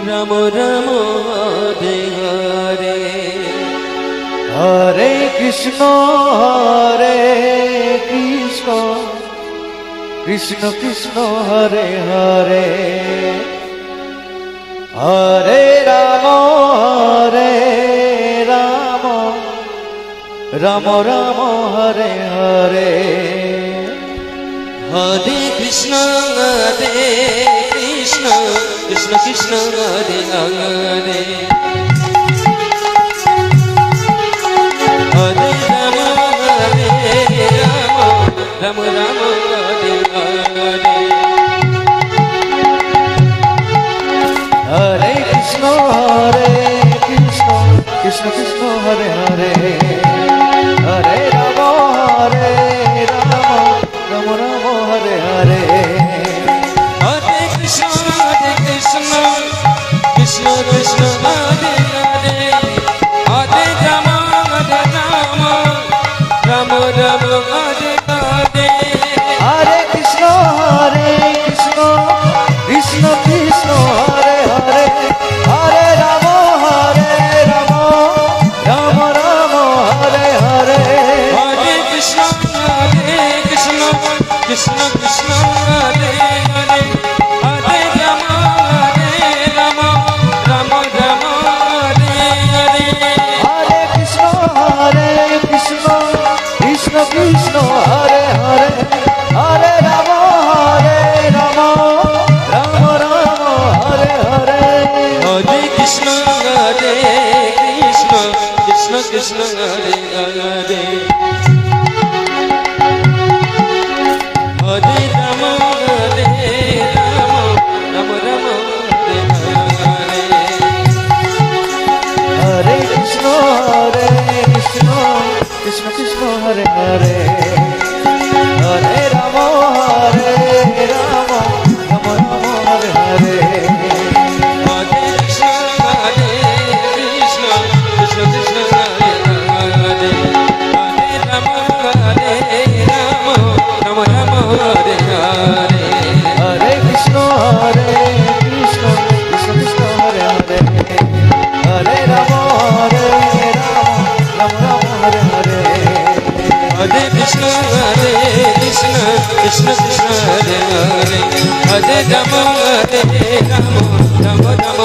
Ram Ram Hare Hare Hare Krishna Krishna Krishna Hare Hare Hare Ram Ram Ram Hare Hare Hare Krishna Krishna Krishna Hare Hare Hare Ram Ram Ram Hare Hare Hare Krishna Krishna Krishna Hare Hare Hare Ram Ram Ram Hare Hare Hare Krishna Krishna Krishna Hare Hare Hare Ram Ram Ram Hare Hare Hare Krishna Krishna Krishna Hare Hare Hare Ram Ram Ram Hare Hare Hare Krishna Krishna Krishna Hare Hare Hare Ram Ram Ram Hare Hare Hare Krishna Krishna Krishna Hare Hare Hare Ram Ram Ram Hare Hare Hare Krishna Krishna Krishna Hare Hare Hare Ram Ram Ram Hare Hare Hare Krishna Krishna Krishna Hare Hare Hare Ram Ram Ram Hare Hare Hare Krishna Krishna Krishna Hare Hare Hare Ram Ram Ram Hare Hare Hare Krishna Krishna Krishna Hare Hare Hare Ram Ram Ram Hare Hare Hare Krishna Krishna Krishna Hare Hare Hare Ram Ram Ram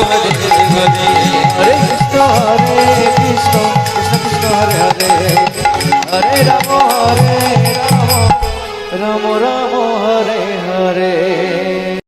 Hare Hare Hare Krishna Krishna Krishna Hare Hare Hare Ram Ram Ram Hare Hare